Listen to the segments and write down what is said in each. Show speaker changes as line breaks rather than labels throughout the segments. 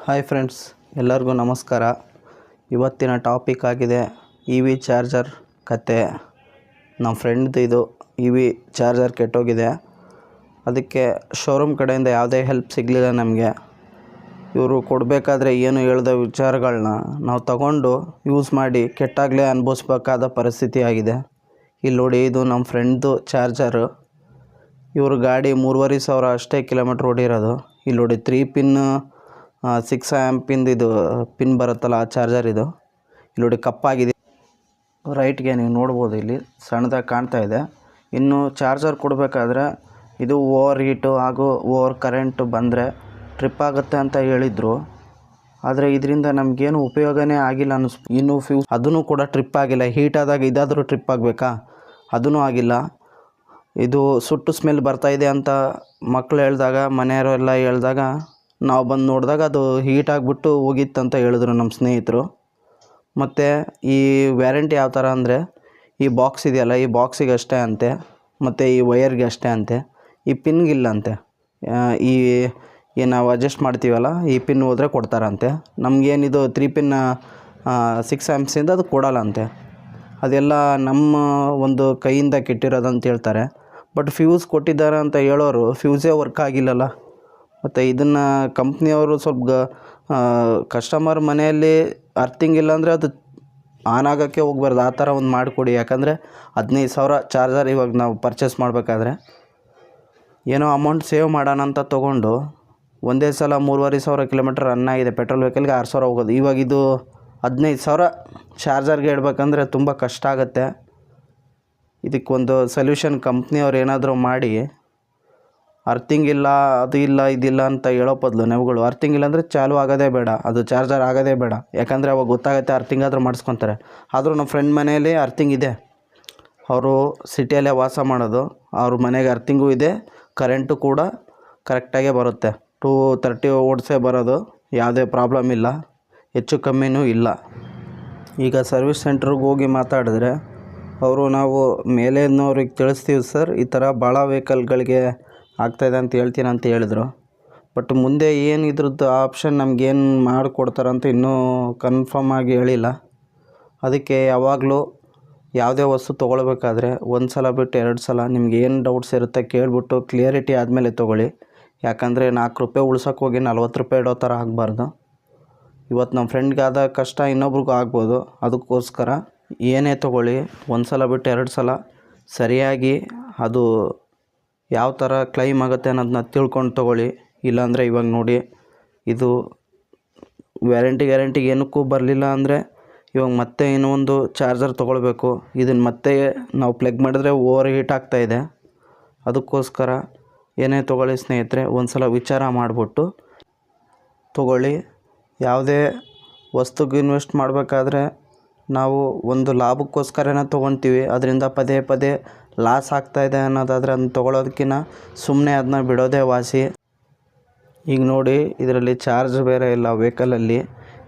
Hi friends, ಎಲ್ಲರಿಗೂ ನಮಸ್ಕಾರ. ಇವತ್ತಿನ ಟಾಪಿಕ್ ಆಗಿದೆ ಇ ವಿ ಚಾರ್ಜರ್ ಕತೆ. ನಮ್ಮ ಫ್ರೆಂಡ್ದು ಇದು ಇ ವಿ ಚಾರ್ಜರ್ ಕೆಟ್ಟೋಗಿದೆ. ಅದಕ್ಕೆ ಶೋರೂಮ್ ಕಡೆಯಿಂದ ಯಾವುದೇ ಹೆಲ್ಪ್ ಸಿಗಲಿಲ್ಲ ನಮಗೆ. ಇವರು ಕೊಡಬೇಕಾದ್ರೆ ಏನು ಹೇಳಿದ ವಿಚಾರಗಳನ್ನ ನಾವು ತಗೊಂಡು ಯೂಸ್ ಮಾಡಿ ಕೆಟ್ಟಾಗಲೇ ಅನುಭವಿಸ್ಬೇಕಾದ ಪರಿಸ್ಥಿತಿ ಆಗಿದೆ. ಇಲ್ಲಿ ನೋಡಿ, ಇದು ನಮ್ಮ ಫ್ರೆಂಡ್ದು ಚಾರ್ಜರು. ಇವರು ಗಾಡಿ 3,500 ಅಷ್ಟೇ ಕಿಲೋಮೀಟ್ರ್ ಓಡಿರೋದು. ಇಲ್ಲಿ ನೋಡಿ, 3 ಪಿನ್ 6 ಆ್ಯಂಪಿಂದು ಇದು ಪಿನ್ ಬರುತ್ತಲ್ಲ, ಆ ಚಾರ್ಜರ್ ಇದು. ಇಲ್ಲಿ ನೋಡಿ, ಕಪ್ಪಾಗಿದೆ. ರೈಟ್ಗೆ ನೀವು ನೋಡ್ಬೋದು, ಇಲ್ಲಿ ಸಣ್ಣದಾಗಿ ಕಾಣ್ತಾ ಇದೆ. ಇನ್ನು ಚಾರ್ಜರ್ ಕೊಡಬೇಕಾದ್ರೆ ಇದು ಓವರ್ ಹೀಟು ಹಾಗೂ ಓವರ್ ಕರೆಂಟು ಬಂದರೆ ಟ್ರಿಪ್ ಆಗುತ್ತೆ ಅಂತ ಹೇಳಿದರು. ಆದರೆ ಇದರಿಂದ ನಮಗೇನು ಉಪಯೋಗನೇ ಆಗಿಲ್ಲ ಇನ್ನು ಫ್ಯೂಸ್ ಅದೂ ಕೂಡ ಟ್ರಿಪ್ ಆಗಿಲ್ಲ. ಹೀಟ್ ಆದಾಗ ಇದಾದರೂ ಟ್ರಿಪ್ ಆಗಬೇಕಾ? ಅದೂ ಆಗಿಲ್ಲ. ಇದು ಸುಟ್ಟು ಸ್ಮೆಲ್ ಬರ್ತಾಯಿದೆ ಅಂತ ಮಕ್ಕಳು ಹೇಳಿದಾಗ, ಮನೆಯವರೆಲ್ಲ ಹೇಳಿದಾಗ, ನಾವು ಬಂದು ನೋಡಿದಾಗ ಅದು ಹೀಟ್ ಆಗಿಬಿಟ್ಟು ಹೋಗಿತ್ತಂತ ಹೇಳಿದ್ರು ನಮ್ಮ ಸ್ನೇಹಿತರು. ಮತ್ತು ಈ ವ್ಯಾರಂಟಿ ಯಾವ ಥರ ಅಂದರೆ, ಈ ಬಾಕ್ಸ್ ಇದೆಯಲ್ಲ, ಈ ಬಾಕ್ಸಿಗೆ ಅಷ್ಟೇ ಅಂತೆ, ಮತ್ತು ಈ ವಯರ್ಗೆ ಅಷ್ಟೇ ಅಂತೆ, ಈ ಪಿನ್ಗಿಲ್ಲ ಅಂತೆ. ನಾವು ಅಡ್ಜಸ್ಟ್ ಮಾಡ್ತೀವಲ್ಲ, ಈ ಪಿನ್ ಹೋದರೆ ಕೊಡ್ತಾರಂತೆ. ನಮಗೇನಿದು 3 ಪಿನ್ 6 ಆ್ಯಂಪ್ಸಿಂದ ಅದು ಕೊಡಲ್ಲ ಅಂತೆ. ಅದೆಲ್ಲ ನಮ್ಮ ಒಂದು ಕೈಯಿಂದ ಕೆಟ್ಟಿರೋದಂತ ಹೇಳ್ತಾರೆ. ಬಟ್ ಫ್ಯೂಸ್ ಕೊಟ್ಟಿದ್ದಾರೆ ಅಂತ ಹೇಳೋರು ಫ್ಯೂಸೇ ವರ್ಕ್ ಆಗಿಲ್ಲಲ್ಲ. ಮತ್ತು ಇದನ್ನು ಕಂಪ್ನಿಯವರು ಸ್ವಲ್ಪ ಕಸ್ಟಮರ್ ಮನೆಯಲ್ಲಿ ಅರ್ಥಿಂಗ್ ಇಲ್ಲಾಂದರೆ ಅದು ಆನ್ ಆಗೋಕ್ಕೆ ಹೋಗ್ಬಾರ್ದು. ಆ ಥರ ಒಂದು ಮಾಡಿಕೊಡಿ. ಯಾಕಂದರೆ 15,000 ಚಾರ್ಜರ್ ಇವಾಗ ನಾವು ಪರ್ಚೇಸ್ ಮಾಡಬೇಕಾದ್ರೆ ಏನೋ ಅಮೌಂಟ್ ಸೇವ್ ಮಾಡೋಣ ಅಂತ ತೊಗೊಂಡು ಒಂದೇ ಸಲ 3,500 ಕಿಲೋಮೀಟ್ರ್ ರನ್ ಆಗಿದೆ. ಪೆಟ್ರೋಲ್ ವೆಹಿಕಲ್ಗೆ 6,000 ಹೋಗೋದು. ಇವಾಗ ಇದು 15,000 ಚಾರ್ಜರ್ಗೆ ಇಡಬೇಕಂದ್ರೆ ತುಂಬ ಕಷ್ಟ ಆಗುತ್ತೆ. ಇದಕ್ಕೊಂದು ಸೊಲ್ಯೂಷನ್ ಕಂಪ್ನಿಯವ್ರು ಏನಾದರೂ ಮಾಡಿ, ಅರ್ಥಿಂಗ್ ಇಲ್ಲ, ಅದು ಇಲ್ಲ, ಇದಿಲ್ಲ ಅಂತ ಹೇಳೋ ಬದಲು ನೀವುಗಳು ಅರ್ಥಿಂಗ್ ಇಲ್ಲ ಅಂದರೆ ಚಾಲು ಆಗೋದೇ ಬೇಡ, ಅದು ಚಾರ್ಜರ್ ಆಗೋದೇ ಬೇಡ. ಯಾಕಂದರೆ ಅವಾಗ ಗೊತ್ತಾಗುತ್ತೆ, ಅರ್ಥಿಂಗ್ ಆದರೂ ಮಾಡಿಸ್ಕೊತಾರೆ. ಆದರೂ ನಮ್ಮ ಫ್ರೆಂಡ್ ಮನೆಯಲ್ಲಿ ಅರ್ಥಿಂಗ್ ಇದೆ. ಅವರು ಸಿಟಿಯಲ್ಲೇ ವಾಸ ಮಾಡೋದು. ಅವ್ರ ಮನೆಗೆ ಅರ್ಥಿಂಗೂ ಇದೆ, ಕರೆಂಟು ಕೂಡ ಕರೆಕ್ಟಾಗೇ ಬರುತ್ತೆ. 230 ವೋಲ್ಟ್ಸೇ ಬರೋದು. ಯಾವುದೇ ಪ್ರಾಬ್ಲಮ್ ಇಲ್ಲ, ಹೆಚ್ಚು ಕಮ್ಮಿನೂ ಇಲ್ಲ. ಈಗ ಸರ್ವಿಸ್ ಸೆಂಟ್ರಿಗೆ ಹೋಗಿ ಮಾತಾಡಿದ್ರೆ ನಾವು ಮೇಲಿನವ್ರಿಗೆ ತಿಳಿಸ್ತೀವಿ ಸರ್, ಈ ಥರ ಭಾಳ ವೆಹಿಕಲ್ಗಳಿಗೆ ಆಗ್ತಾಯಿದೆ ಅಂತ ಹೇಳ್ತೀನಿ ಅಂತ ಹೇಳಿದ್ರು. ಬಟ್ ಮುಂದೆ ಏನು ಇದ್ರದ್ದು ಆಪ್ಷನ್ ನಮಗೇನು ಮಾಡಿಕೊಡ್ತಾರಂತ ಇನ್ನೂ ಕನ್ಫರ್ಮ್ ಆಗಿ ಹೇಳಿಲ್ಲ. ಅದಕ್ಕೆ ಯಾವಾಗಲೂ ಯಾವುದೇ ವಸ್ತು ತೊಗೊಳ್ಬೇಕಾದ್ರೆ ಒಂದು ಸಲ ಬಿಟ್ಟು 2 ಸಲ ನಿಮ್ಗೆ ಏನು ಡೌಟ್ಸ್ ಇರುತ್ತೆ ಕೇಳಿಬಿಟ್ಟು ಕ್ಲಿಯರಿಟಿ ಆದಮೇಲೆ ತೊಗೊಳ್ಳಿ. ಯಾಕಂದರೆ 4 ರೂಪಾಯಿ ಉಳ್ಸೋಕ್ಕೆ ಹೋಗಿ 40 ರೂಪಾಯಿ ಇಡೋ ಥರ ಆಗಬಾರ್ದು. ಇವತ್ತು ನಮ್ಮ ಫ್ರೆಂಡ್ಗೆ ಆದ ಕಷ್ಟ ಇನ್ನೊಬ್ರಿಗೂ ಆಗ್ಬೋದು. ಅದಕ್ಕೋಸ್ಕರ ಏನೇ ತೊಗೊಳ್ಳಿ, ಒಂದು ಸಲ ಬಿಟ್ಟು 2 ಸಲ ಸರಿಯಾಗಿ ಅದು ಯಾವ ಥರ ಕ್ಲೈಮ್ ಆಗುತ್ತೆ ಅನ್ನೋದನ್ನ ತಿಳ್ಕೊಂಡು ತೊಗೊಳ್ಳಿ. ಇಲ್ಲಾಂದರೆ ಇವಾಗ ನೋಡಿ, ಇದು ಗ್ಯಾರಂಟಿಗೆ ಏನಕ್ಕೂ ಬರಲಿಲ್ಲ ಅಂದರೆ ಇವಾಗ ಮತ್ತೆ ಇನ್ನೂ ಒಂದು ಚಾರ್ಜರ್ ತೊಗೊಳ್ಬೇಕು. ಇದನ್ನು ಮತ್ತೆ ನಾವು ಪ್ಲಗ್ ಮಾಡಿದ್ರೆ ಓವರ್ ಹೀಟ್ ಆಗ್ತಾಯಿದೆ. ಅದಕ್ಕೋಸ್ಕರ ಏನೇ ತೊಗೊಳ್ಳಿ ಸ್ನೇಹಿತರೆ, ಒಂದು ಸಲ ವಿಚಾರ ಮಾಡಿಬಿಟ್ಟು ತೊಗೊಳ್ಳಿ. ಯಾವುದೇ ವಸ್ತುಗೆ ಇನ್ವೆಸ್ಟ್ ಮಾಡಬೇಕಾದ್ರೆ ನಾವು ಒಂದು ಲಾಭಕ್ಕೋಸ್ಕರನೇ ತೊಗೊಳ್ತೀವಿ. ಅದರಿಂದ ಪದೇ ಪದೇ ಲಾಸ್ ಆಗ್ತಾಯಿದೆ ಅನ್ನೋದಾದರೆ ಅದನ್ನ ತೊಗೊಳೋದಕ್ಕಿಂತ ಸುಮ್ಮನೆ ಅದನ್ನ ಬಿಡೋದೇ ವಾಸಿ. ಈಗ ನೋಡಿ, ಇದರಲ್ಲಿ ಚಾರ್ಜ್ ಬೇರೆ ಇಲ್ಲ ವೆಹಿಕಲಲ್ಲಿ.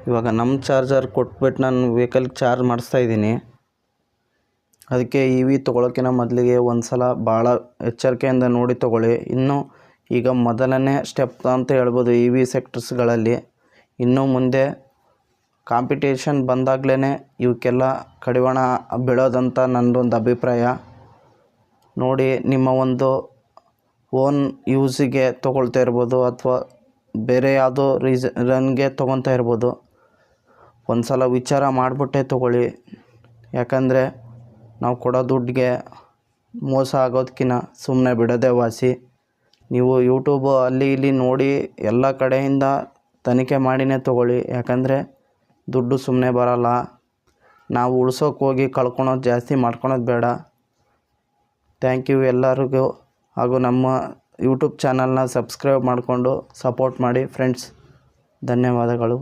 ಇವಾಗ ನಮ್ಮ ಚಾರ್ಜರ್ ಕೊಟ್ಬಿಟ್ಟು ನಾನು ವೆಹಿಕಲ್ಗೆ ಚಾರ್ಜ್ ಮಾಡಿಸ್ತಾಯಿದ್ದೀನಿ. ಅದಕ್ಕೆ ಇ ವಿ ತೊಗೊಳೋಕ್ಕಿಂತ ಮೊದಲಿಗೆ ಒಂದು ಸಲ ಭಾಳ ಎಚ್ಚರಿಕೆಯಿಂದ ನೋಡಿ ತೊಗೊಳ್ಳಿ. ಇನ್ನು ಈಗ ಮೊದಲನೇ ಸ್ಟೆಪ್ ಅಂತ ಹೇಳ್ಬೋದು ಇ ವಿ ಸೆಕ್ಟರ್ಸ್ಗಳಲ್ಲಿ. ಇನ್ನು ಮುಂದೆ ಕಾಂಪಿಟೇಷನ್ ಬಂದಾಗಲೇ ಇವಕ್ಕೆಲ್ಲ ಕಡಿವಾಣ ಬೀಳೋದಂತ ನನ್ನದೊಂದು ಅಭಿಪ್ರಾಯ. ನೋಡಿ, ನಿಮ್ಮ ಒಂದು ಓನ್ ಯೂಸಿಗೆ ತೊಗೊಳ್ತಾ ಇರ್ಬೋದು, ಅಥವಾ ಬೇರೆ ಯಾವುದೋ ರನ್ಗೆ ತೊಗೊತಾ ಇರ್ಬೋದು. ಒಂದು ಸಲ ವಿಚಾರ ಮಾಡಿಬಿಟ್ಟೇ ತೊಗೊಳ್ಳಿ. ಯಾಕಂದರೆ ನಾವು ಕೊಡೋ ದುಡ್ಡಿಗೆ ಮೋಸ ಆಗೋದಕ್ಕಿಂತ ಸುಮ್ಮನೆ ಬಿಡೋದೇ ವಾಸಿ. ನೀವು ಯೂಟ್ಯೂಬು ಅಲ್ಲಿ ಇಲ್ಲಿ ನೋಡಿ ಎಲ್ಲ ಕಡೆಯಿಂದ ತನಿಖೆ ಮಾಡಿನೇ ತೊಗೊಳ್ಳಿ. ಯಾಕಂದರೆ ದುಡ್ಡು ಸುಮ್ಮನೆ ಬರೋಲ್ಲ. ನಾವು ಉಳ್ಸೋಕೆ ಹೋಗಿ ಕಳ್ಕೊಳೋದು ಜಾಸ್ತಿ ಮಾಡ್ಕೊಳೋದು ಬೇಡ. ಥ್ಯಾಂಕ್ ಯು ಎಲ್ಲರಿಗೂ. ಹಾಗೂ ನಮ್ಮ ಯೂಟ್ಯೂಬ್ ಚಾನಲ್ನ ಸಬ್ಸ್ಕ್ರೈಬ್ ಮಾಡಿಕೊಂಡು ಸಪೋರ್ಟ್ ಮಾಡಿ ಫ್ರೆಂಡ್ಸ್. ಧನ್ಯವಾದಗಳು.